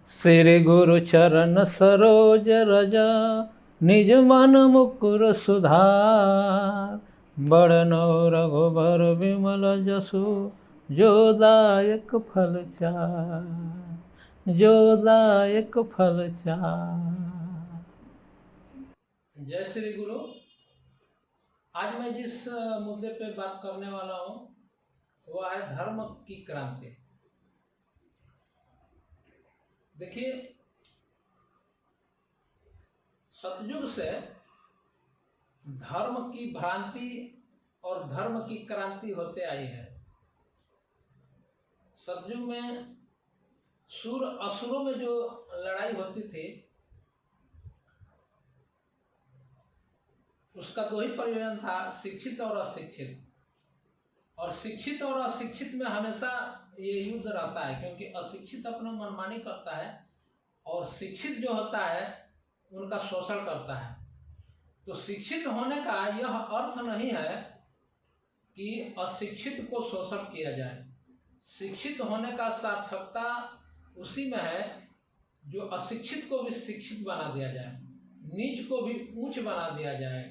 श्री गुरु चरण सरोज रजा निज मन मुकुर सुधार। बड़नो रघुबर विमल जसु जो दायक फल चार, जो दायक फल चार। जय श्री गुरु। आज मैं जिस मुद्दे पे बात करने वाला हूँ वह है धर्म की क्रांति। देखिए, सतयुग से धर्म की भ्रांति और धर्म की क्रांति होते आई है। सतयुग में सुर असुरों में जो लड़ाई होती थी उसका दो ही प्रयोजन था, शिक्षित और अशिक्षित। और शिक्षित और अशिक्षित में हमेशा ये युद्ध रहता है, क्योंकि अशिक्षित अपना मनमानी करता है और शिक्षित जो होता है उनका शोषण करता है। तो शिक्षित होने का यह अर्थ नहीं है कि अशिक्षित को शोषण किया जाए। शिक्षित होने का सार्थकता उसी में है जो अशिक्षित को भी शिक्षित बना दिया जाए, नीच को भी ऊंच बना दिया जाए,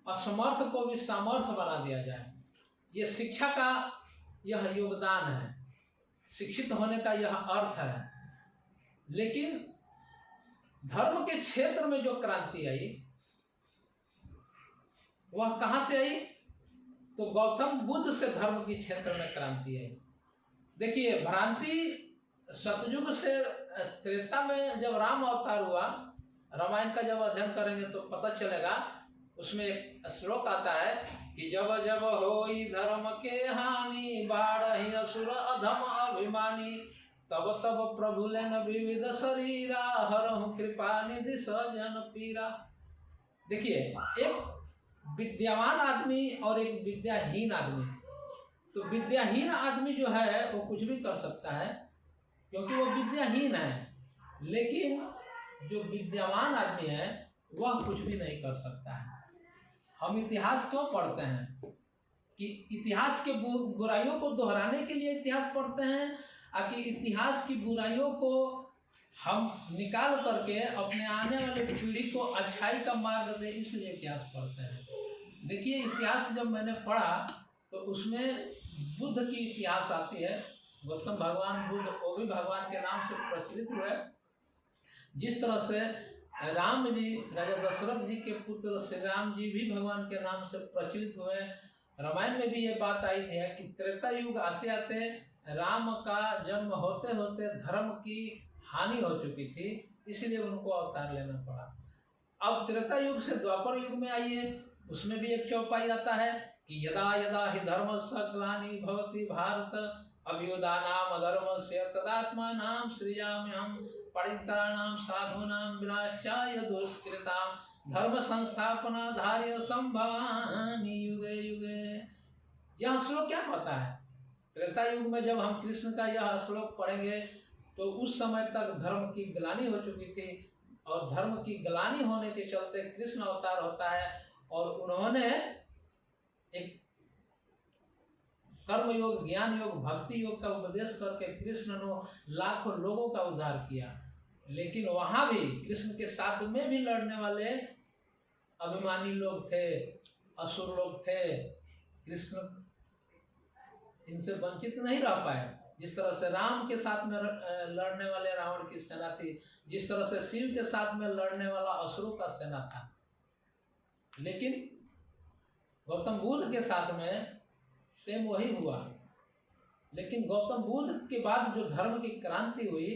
असमर्थ को भी सामर्थ्य बना दिया जाए। ये शिक्षा का यह योगदान है, शिक्षित होने का यह अर्थ है। लेकिन धर्म के क्षेत्र में जो क्रांति आई वह कहाँ से आई? तो गौतम बुद्ध से धर्म के क्षेत्र में क्रांति आई। देखिए, भ्रांति सतयुग से त्रेता में जब राम अवतार हुआ, रामायण का जब अध्ययन करेंगे तो पता चलेगा। उसमें एक श्लोक आता है कि जब जब होई धर्म के हानि, बाढ़हि असुर अधम अभिमानी, तब तब प्रभु लेन विविध शरीरा, हरहु कृपा निधि सजन पीरा। देखिए, एक विद्यावान आदमी और एक विद्याहीन आदमी। तो विद्याहीन आदमी जो है वो कुछ भी कर सकता है क्योंकि वो विद्याहीन है, लेकिन जो विद्यावान आदमी है वह कुछ भी नहीं कर सकता है। हम इतिहास क्यों पढ़ते हैं? कि इतिहास के बुराइयों को दोहराने के लिए इतिहास पढ़ते हैं, कि इतिहास की बुराइयों को हम निकाल करके अपने आने वाले पीढ़ी को अच्छाई का मार्ग दे, इसलिए इतिहास पढ़ते हैं। देखिए, इतिहास जब मैंने पढ़ा तो उसमें बुद्ध की इतिहास आती है। गौतम भगवान बुद्ध वो भी भगवान के नाम से प्रचलित हुए। जिस तरह से राम जी, राजा दशरथ जी के पुत्र श्री राम जी भी भगवान के नाम से प्रचलित हुए। रामायण में भी ये बात आई है कि त्रेता युग आते आते राम का जन्म होते होते धर्म की हानि हो चुकी थी, इसलिए उनको अवतार लेना पड़ा। अब त्रेता युग से द्वापर युग में आइए, उसमें भी एक चौपाई आता है कि यदा यदा हि धर्मस्य ग्लानिर् भवति भारत, अभ्युत्थानम् अधर्मस्य तदात्मानं सृजाम्यहम्, परित्राणां साधूनां विनाशाय दुष्कृतां, धर्म संस्थापनार्थाय संभवामि युगे युगे। यह श्लोक क्या कहता है? त्रेता युग में जब हम कृष्ण का यह श्लोक पढ़ेंगे तो उस समय तक धर्म की ग्लानि हो चुकी थी, और धर्म की ग्लानि होने के चलते कृष्ण अवतार होता है और उन्होंने एक कर्म योग, ज्ञान योग, भक्ति योग का उपदेश करके कृष्ण ने लाखों लोगों का उद्धार किया। लेकिन वहां भी कृष्ण के साथ में भी लड़ने वाले अभिमानी लोग थे, असुर लोग थे। कृष्ण इनसे वंचित नहीं रह पाए। जिस तरह से राम के साथ में लड़ने वाले रावण की सेना थी, जिस तरह से शिव के साथ में लड़ने वाला असुरों का सेना था। लेकिन गौतम बुद्ध के साथ में सेम वही हुआ। लेकिन गौतम बुद्ध के बाद जो धर्म की क्रांति हुई,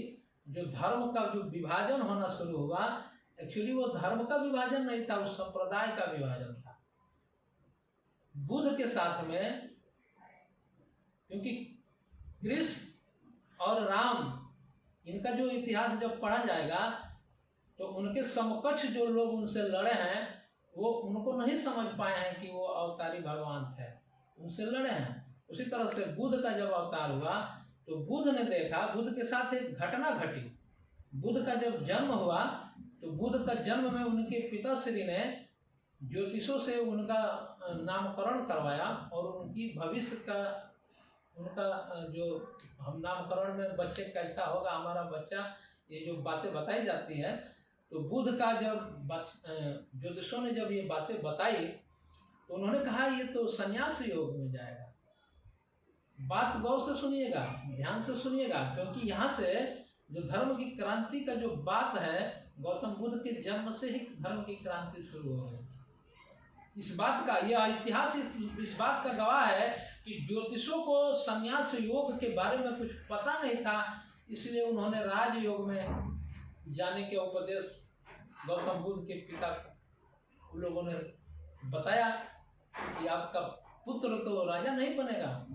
जो धर्म का जो विभाजन होना शुरू हुआ, एक्चुअली वो धर्म का विभाजन नहीं था, उस संप्रदाय का विभाजन था। बुद्ध के साथ में, क्योंकि कृष्ण और राम इनका जो इतिहास जब पढ़ा जाएगा तो उनके समकक्ष जो लोग उनसे लड़े हैं वो उनको नहीं समझ पाए हैं कि वो अवतारी भगवान थे, उनसे लड़े हैं। उसी तरह से बुद्ध का जब अवतार हुआ तो बुद्ध ने देखा, बुद्ध के साथ एक घटना घटी। बुद्ध का जब जन्म हुआ तो बुद्ध का जन्म में उनके पिताश्री ने ज्योतिषों से उनका नामकरण करवाया और उनकी भविष्य का, उनका जो हम नामकरण में बच्चे कैसा होगा हमारा बच्चा, ये जो बातें बताई जाती है, तो बुद्ध का जब ज्योतिषों ने जब ये बातें बताई तो उन्होंने कहा ये तो संन्यास योग में जाएगा। बात गौर से सुनिएगा, ध्यान से सुनिएगा, क्योंकि यहाँ से जो धर्म की क्रांति का जो बात है, गौतम बुद्ध के जन्म से ही धर्म की क्रांति शुरू हो गई। इस बात का यह इतिहास इस बात का गवाह है कि ज्योतिषों को संन्यास योग के बारे में कुछ पता नहीं था, इसलिए उन्होंने राजयोग में जाने के उपदेश गौतम बुद्ध के पिता को लोगों ने बताया कि आपका पुत्र तो राजा नहीं बनेगा,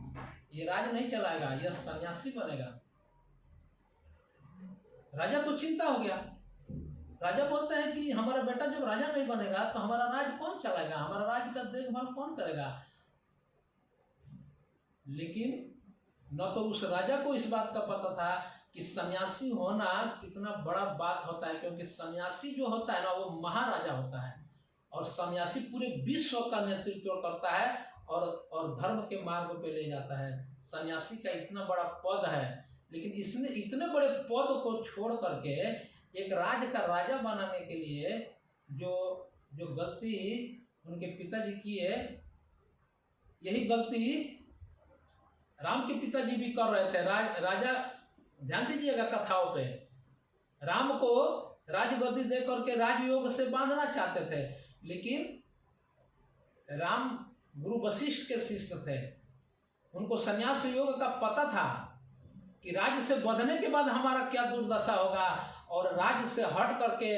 ये राज नहीं चलाएगा, यह सन्यासी बनेगा। राजा को चिंता हो गया। राजा बोलते हैं कि हमारा बेटा जब राजा नहीं बनेगा तो हमारा राज कौन चलाएगा, हमारा राज का देखभाल कौन करेगा। लेकिन न तो उस राजा को इस बात का पता था कि सन्यासी होना कितना बड़ा बात होता है, क्योंकि सन्यासी जो होता है ना वो महाराजा होता है और सन्यासी पूरे विश्व का नेतृत्व करता है और धर्म के मार्ग पे ले जाता है। सन्यासी का इतना बड़ा पद है, लेकिन इसने इतने बड़े पद को छोड़ करके एक राज्य का राजा बनाने के लिए जो गलती उनके पिताजी की है, यही गलती राम के पिताजी भी कर रहे थे। राजा ध्यान दीजिएगा कथाओं पे, राम को राजगद्दी दे करके राजयोग से बांधना चाहते थे, लेकिन राम गुरु वशिष्ठ के शिष्य थे, उनको संन्यास योग का पता था कि राज्य से बंधने के बाद हमारा क्या दुर्दशा होगा, और राज्य से हट करके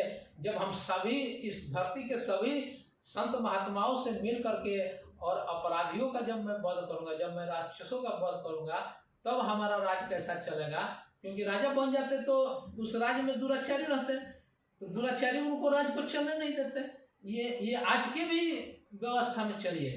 जब हम सभी इस धरती के सभी संत महात्माओं से मिल करके और अपराधियों का जब मैं वध करूंगा, जब मैं राक्षसों का वध करूंगा, तब हमारा राज्य कैसा चलेगा। क्योंकि राजा बन जाते तो उस राज्य में दुराचारी रहते, तो दुराचारी उनको राज्य को चलने नहीं देते। ये आज के भी व्यवस्था में चलिए,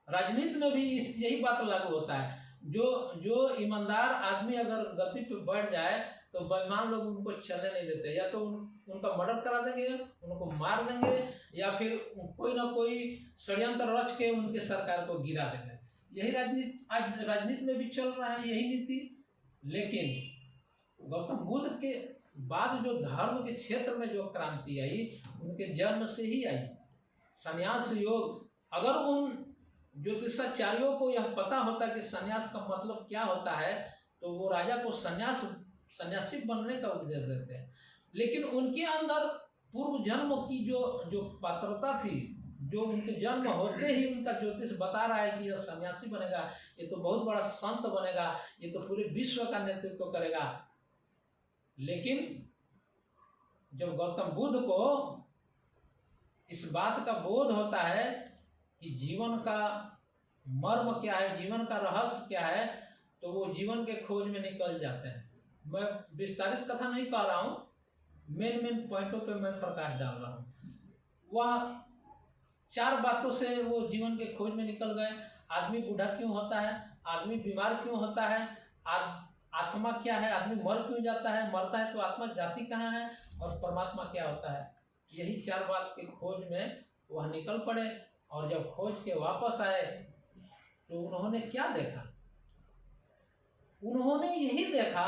राजनीति में भी यही बात लागू होता है। जो ईमानदार आदमी अगर गद्दी पे बैठ जाए तो बेईमान लोग उनको चलने नहीं देते, या तो उनका मर्डर करा देंगे, उनको मार देंगे, या फिर कोई ना कोई षड्यंत्र रच के उनके सरकार को गिरा देंगे। यही राजनीति आज राजनीति में भी चल रहा है, यही नीति। लेकिन गौतम बुद्ध के बाद जो धर्म के क्षेत्र में जो क्रांति आई, उनके जन्म से ही आई। संन्यास योग, अगर उन ज्योतिषाचार्यों को यह पता होता कि संन्यास का मतलब क्या होता है, तो वो राजा को सन्यासी बनने का उपदेश देते हैं। लेकिन उनके अंदर पूर्व जन्म की जो पात्रता थी, जो उनके जन्म होते ही उनका ज्योतिष बता रहा है कि यह सन्यासी बनेगा, ये तो बहुत बड़ा संत बनेगा, ये तो पूरे विश्व का नेतृत्व करेगा। लेकिन जब गौतम बुद्ध को इस बात का बोध होता है कि जीवन का मर्म क्या है, जीवन का रहस्य क्या है, तो वो जीवन के खोज में निकल जाते हैं। मैं विस्तारित कथा नहीं कह रहा हूँ, मेन पॉइंटों पे मैं प्रकाश डाल रहा हूँ। वह 4 बातों से वो जीवन के खोज में निकल गए। आदमी बूढ़ा क्यों होता है, आदमी बीमार क्यों होता है, आत्मा क्या है, आदमी मर क्यों जाता है, मरता है तो आत्मा जाती कहाँ है, और परमात्मा क्या होता है। यही 4 बात के खोज में वह निकल पड़े। और जब खोज के वापस आए तो उन्होंने क्या देखा, उन्होंने यही देखा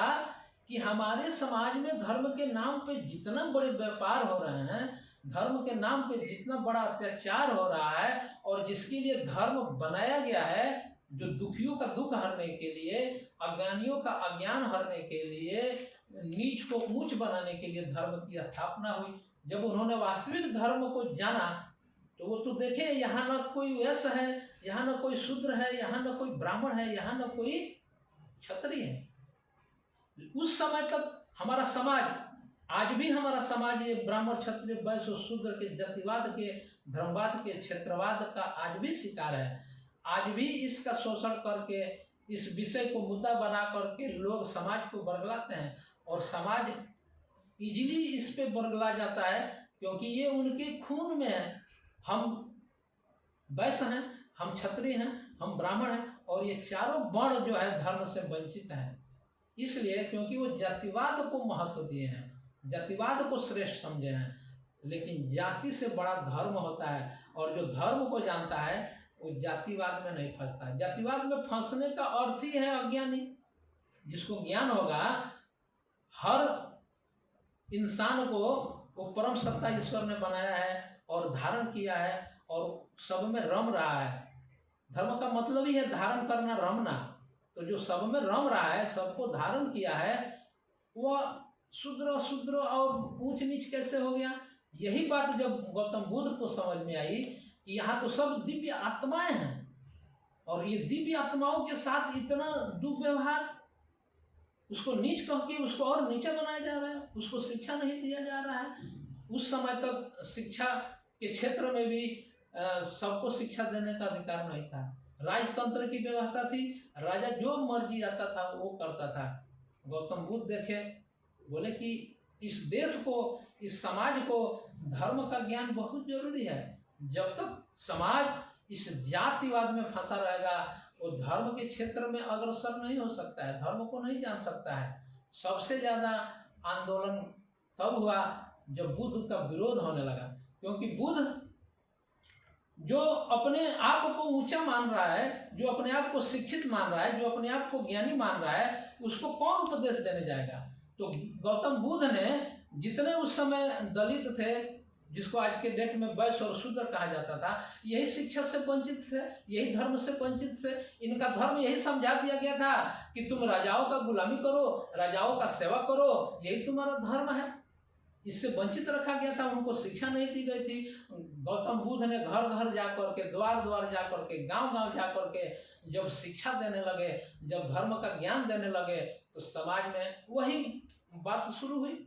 कि हमारे समाज में धर्म के नाम पे जितना बड़े व्यापार हो रहे हैं, धर्म के नाम पे जितना बड़ा अत्याचार हो रहा है, और जिसके लिए धर्म बनाया गया है, जो दुखियों का दुख हरने के लिए, अज्ञानियों का अज्ञान हरने के लिए, नीच को ऊंच बनाने के लिए धर्म की स्थापना हुई। जब उन्होंने वास्तविक धर्म को जाना तो वो तो देखे यहाँ न कोई वैश्य है, यहाँ न कोई शूद्र है, यहाँ न कोई ब्राह्मण है, यहाँ न कोई क्षत्रिय है। उस समय तक हमारा समाज, आज भी हमारा समाज ये ब्राह्मण क्षत्रिय वैश्य शूद्र के जातिवाद के, धर्मवाद के, क्षेत्रवाद का आज भी शिकार है। आज भी इसका शोषण करके इस विषय को मुद्दा बना करके लोग समाज को बरगलाते हैं, और समाज इजीली इस पे बरगला जाता है क्योंकि ये उनके खून में है। हम वैश्य हैं, हम क्षत्रिय हैं, हम ब्राह्मण हैं, और ये चारों वर्ण जो है धर्म से वंचित हैं। इसलिए क्योंकि वो जातिवाद को महत्व दिए हैं, जातिवाद को श्रेष्ठ समझे हैं। लेकिन जाति से बड़ा धर्म होता है, और जो धर्म को जानता है वो जातिवाद में नहीं फंसता। जातिवाद में फंसने का अर्थ ही है अज्ञानी। जिसको ज्ञान होगा, हर इंसान को वो परम सत्ता ईश्वर ने बनाया है और धारण किया है और सब में रम रहा है। धर्म का मतलब ही है धारण करना, रमना। तो जो सब में रम रहा है, सबको धारण किया है, वह शूद्र और ऊंच नीच कैसे हो गया? यही बात जब गौतम बुद्ध को समझ में आई कि यहाँ तो सब दिव्य आत्माएं हैं और ये दिव्य आत्माओं के साथ इतना दुर्व्यवहार, उसको नीच कह के उसको और नीचे बनाया जा रहा है, उसको शिक्षा नहीं दिया जा रहा है। उस समय तक शिक्षा के क्षेत्र में भी सबको शिक्षा देने का अधिकार नहीं था। राजतंत्र की व्यवस्था थी, राजा जो मर्जी आता था वो करता था। गौतम बुद्ध देखे, बोले कि इस देश को, इस समाज को धर्म का ज्ञान बहुत जरूरी है। जब तक समाज इस जातिवाद में फंसा रहेगा वो धर्म के क्षेत्र में अग्रसर नहीं हो सकता है, धर्म को नहीं जान सकता है। सबसे ज्यादा आंदोलन तब हुआ जब बुद्ध का विरोध होने लगा, क्योंकि बुद्ध जो अपने आप को ऊंचा मान रहा है, जो अपने आप को शिक्षित मान रहा है, जो अपने आप को ज्ञानी मान रहा है, उसको कौन उपदेश देने जाएगा? तो गौतम बुद्ध ने जितने उस समय दलित थे, जिसको आज के डेट में वैश्य और शूद्र कहा जाता था, यही शिक्षा से वंचित थे, यही धर्म से वंचित थे। इनका धर्म यही समझा दिया गया था कि तुम राजाओं का गुलामी करो, राजाओं का सेवा करो, यही तुम्हारा धर्म है। इससे वंचित रखा गया था, उनको शिक्षा नहीं दी गई थी। गौतम बुद्ध ने घर घर जा करके, द्वार द्वार जा करके, गांव गांव जा करके जब शिक्षा देने लगे, जब धर्म का ज्ञान देने लगे, तो समाज में वही बात शुरू हुई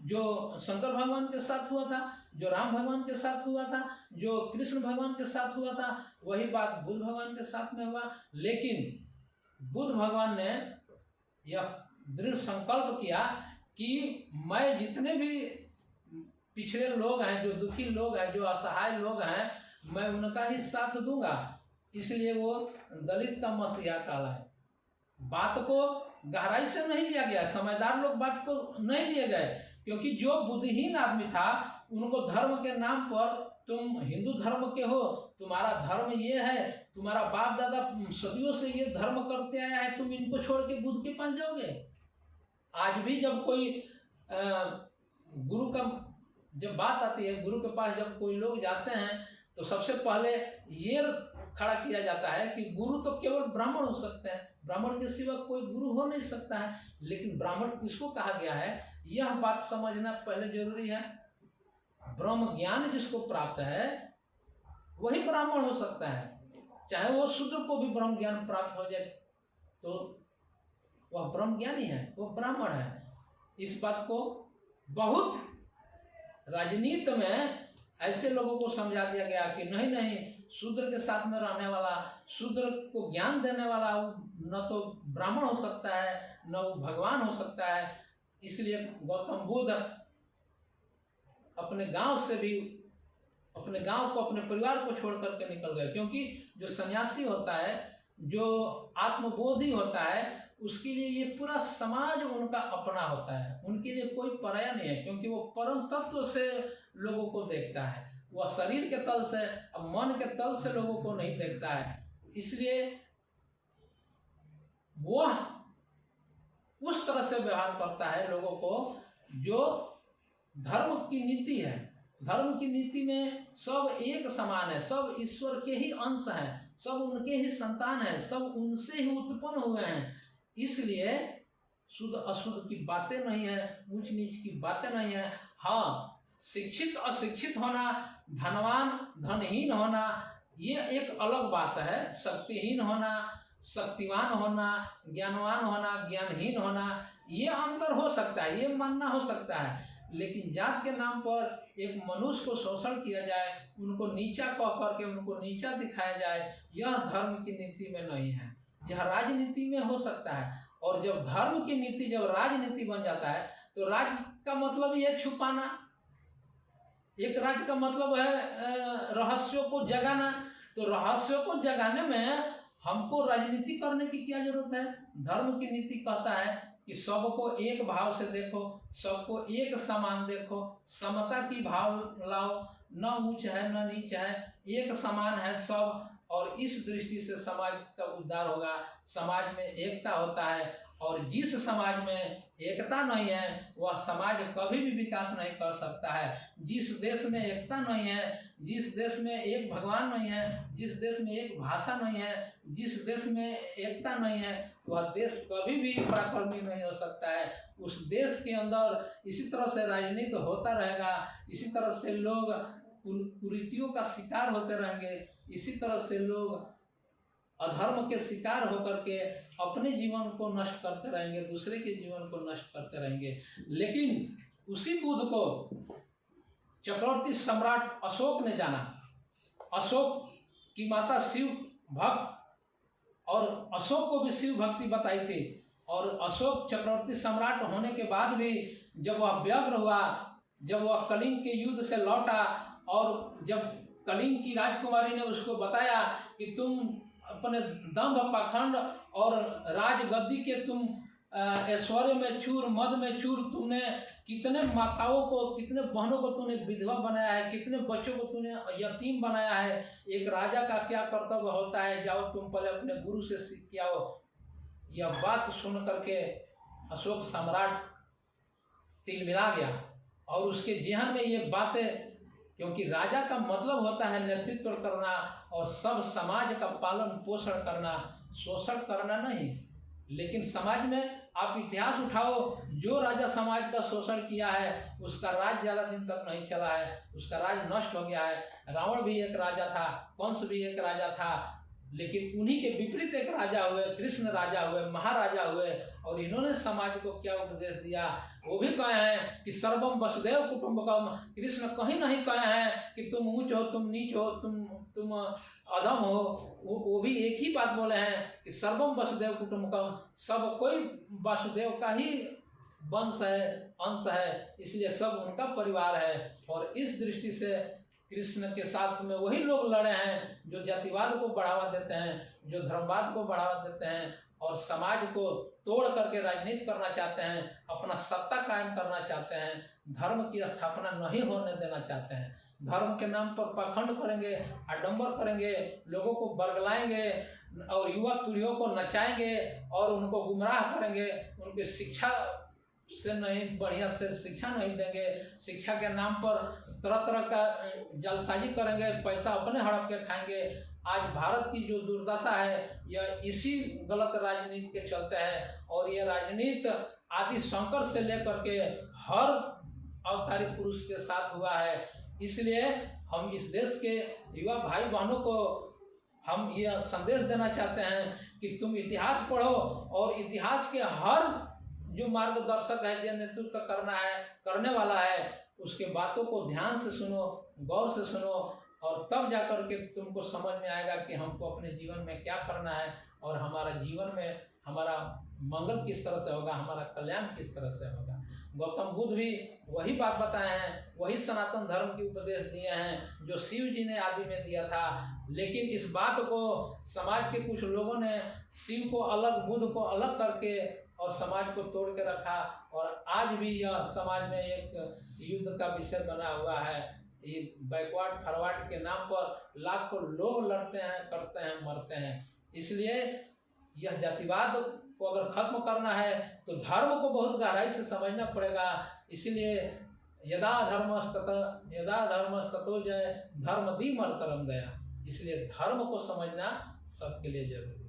जो शंकर भगवान के साथ हुआ था, जो राम भगवान के साथ हुआ था, जो कृष्ण भगवान के साथ हुआ था, वही बात बुद्ध भगवान के साथ में हुआ। लेकिन बुद्ध भगवान ने यह दृढ़ संकल्प किया कि मैं जितने भी पिछड़े लोग हैं, जो दुखी लोग हैं, जो असहाय लोग हैं, मैं उनका ही साथ दूंगा। इसलिए वो दलित का मसीहा कहलाए। बात को गहराई से नहीं लिया गया, समझदार लोग बात को नहीं लिए गए, क्योंकि जो बुद्धिहीन आदमी था उनको धर्म के नाम पर, तुम हिंदू धर्म के हो, तुम्हारा धर्म ये है, तुम्हारा बाप दादा सदियों से ये धर्म करते आया है, तुम इनको छोड़ के बुद्ध के पास जाओगे। आज भी जब कोई गुरु का जब बात आती है, गुरु के पास जब कोई लोग जाते हैं तो सबसे पहले ये खड़ा किया जाता है कि गुरु तो केवल ब्राह्मण हो सकते हैं, ब्राह्मण के सिवा कोई गुरु हो नहीं सकता है। लेकिन ब्राह्मण किसको कहा गया है, यह बात समझना पहले जरूरी है। ब्रह्म ज्ञान जिसको प्राप्त है वही ब्राह्मण हो सकता है, चाहे वो शूद्र को भी ब्रह्म ज्ञान प्राप्त हो जाए तो वह ब्रह्म ज्ञानी है, वो ब्राह्मण है। इस बात को बहुत राजनीति में ऐसे लोगों को समझा दिया गया कि नहीं नहीं, शूद्र के साथ में रहने वाला, शूद्र को ज्ञान देने वाला न तो ब्राह्मण हो सकता है, न वो भगवान हो सकता है। इसलिए गौतम बुद्ध अपने गांव से भी, अपने गांव को, अपने परिवार को छोड़ करके निकल गए, क्योंकि जो सन्यासी होता है, जो आत्मबोधी होता है, उसके लिए ये पूरा समाज उनका अपना होता है, उनके लिए कोई पराया नहीं है, क्योंकि वो परम तत्व से लोगों को देखता है, वह शरीर के तल से, अब मन के तल से लोगों को नहीं देखता है। इसलिए वह उस तरह से व्यवहार करता है लोगों को जो धर्म की नीति है। धर्म की नीति में सब एक समान है, सब ईश्वर के ही अंश हैं, सब उनके ही संतान हैं, सब उनसे ही उत्पन्न हुए हैं। इसलिए शुद्ध अशुद्ध की बातें नहीं है, ऊंच नीच की बातें नहीं है। हाँ, शिक्षित अशिक्षित होना, धनवान धनहीन होना, ये एक अलग बात है। शक्तिहीन होना, शक्तिवान होना, ज्ञानवान होना, ज्ञानहीन होना, ये अंतर हो सकता है, ये मानना हो सकता है। लेकिन जात के नाम पर एक मनुष्य को शोषण किया जाए, उनको नीचा कह करके उनको नीचा दिखाया जाए, यह धर्म की नीति में नहीं है। यह राजनीति में हो सकता है। और जब धर्म की नीति, जब राजनीति बन जाता है, तो राज का मतलब ही है छुपाना। एक राज का मतलब है रहस्यों को जगाना। तो रहस्यों को जगाने में हमको राजनीति करने की क्या जरूरत है? धर्म की नीति कहता है कि सबको एक भाव से देखो, सबको एक समान देखो, समता की भाव लाओ, न ऊंच है न नीच है, एक समान है सब। और इस दृष्टि से समाज का उद्धार होगा, समाज में एकता होता है। और जिस समाज में एकता नहीं है वह समाज कभी भी विकास नहीं कर सकता है। जिस देश में एकता नहीं है, जिस देश में एक भगवान नहीं है, जिस देश में एक भाषा नहीं है, जिस देश में एकता नहीं है, वह देश कभी भी पराक्रमी नहीं हो सकता है। उस देश के अंदर इसी तरह से राजनीति होता रहेगा, इसी तरह से लोग कुरीतियों का शिकार होते रहेंगे, इसी तरह से लोग अधर्म के शिकार होकर के अपने जीवन को नष्ट करते रहेंगे, दूसरे के जीवन को नष्ट करते रहेंगे। लेकिन उसी बुद्ध को चक्रवर्ती सम्राट अशोक ने जाना। अशोक की माता शिव भक्त और अशोक को भी शिव भक्ति बताई थी। और अशोक चक्रवर्ती सम्राट होने के बाद भी जब वह व्यग्र हुआ, जब वह कलिंग के युद्ध से लौटा और जब कलिंग की राजकुमारी ने उसको बताया कि तुम अपने दंभ पाखंड और राजगद्दी के तुम ऐश्वर्य में चूर, मद में चूर, तुमने कितने माताओं को, कितने बहनों को तूने विधवा बनाया है, कितने बच्चों को तूने यतीम बनाया है, एक राजा का क्या कर्तव्य होता है, जाओ तुम पहले अपने गुरु से सीख के आओ। यह बात सुन करके अशोक सम्राट तिलमिला गया और उसके जेहन में ये बातें, क्योंकि राजा का मतलब होता है नेतृत्व करना और सब समाज का पालन पोषण करना, शोषण करना नहीं। लेकिन समाज में आप इतिहास उठाओ, जो राजा समाज का शोषण किया है उसका राज ज़्यादा दिन तक नहीं चला है, उसका राज नष्ट हो गया है। रावण भी एक राजा था, कंस भी एक राजा था, लेकिन उन्हीं के विपरीत एक राजा हुए, कृष्ण राजा हुए, महाराजा हुए। और इन्होंने समाज को क्या उपदेश दिया, वो भी कहे हैं कि सर्वम वसुदेव कुटुंबकम। कृष्ण कहीं नहीं कहे हैं कि तुम ऊंच हो, तुम नीच हो, तुम अधम हो। वो भी एक ही बात बोले हैं कि सर्वम वसुदेव कुटुंबकम, सब कोई वासुदेव का ही वंश है, अंश है, इसलिए सब उनका परिवार है। और इस दृष्टि से कृष्ण के साथ में वही लोग लड़े हैं जो जातिवाद को बढ़ावा देते हैं, जो धर्मवाद को बढ़ावा देते हैं और समाज को तोड़ करके राजनीति करना चाहते हैं, अपना सत्ता कायम करना चाहते हैं, धर्म की स्थापना नहीं होने देना चाहते हैं। धर्म के नाम पर पाखंड करेंगे, आडंबर करेंगे, लोगों को बरगलाएंगे और युवा पीढ़ियों को नचाएंगे और उनको गुमराह करेंगे, उनकी शिक्षा से नहीं, बढ़िया से शिक्षा नहीं देंगे, शिक्षा के नाम पर तरह तरह का जालसाजी करेंगे, पैसा अपने हड़प के खाएंगे। आज भारत की जो दुर्दशा है यह इसी गलत राजनीति के चलते है। और ये राजनीति आदि शंकर से लेकर के हर अवतारी पुरुष के साथ हुआ है। इसलिए हम इस देश के युवा भाई बहनों को हम यह संदेश देना चाहते हैं कि तुम इतिहास पढ़ो और इतिहास के हर जो मार्गदर्शक है, जो नेतृत्व करने वाला है, उसके बातों को ध्यान से सुनो, गौर से सुनो और तब जाकर के तुमको समझ में आएगा कि हमको अपने जीवन में क्या करना है और हमारा जीवन में हमारा मंगल किस तरह से होगा, हमारा कल्याण किस तरह से होगा। गौतम बुद्ध भी वही बात बताए हैं, वही सनातन धर्म के उपदेश दिए हैं जो शिव जी ने आदि में दिया था। लेकिन इस बात को समाज के कुछ लोगों ने शिव को अलग, बुद्ध को अलग करके और समाज को तोड़ के रखा और आज भी यह समाज में एक युद्ध का विषय बना हुआ है। ये बैकवर्ड फॉरवर्ड के नाम पर लाखों लोग लड़ते हैं, करते हैं, मरते हैं। इसलिए यह जातिवाद को अगर खत्म करना है तो धर्म को बहुत गहराई से समझना पड़ेगा। इसलिए यदा धर्मस्ततो जय धर्म दी मर्तरम दया, इसलिए धर्म को समझना सबके लिए जरूरी है।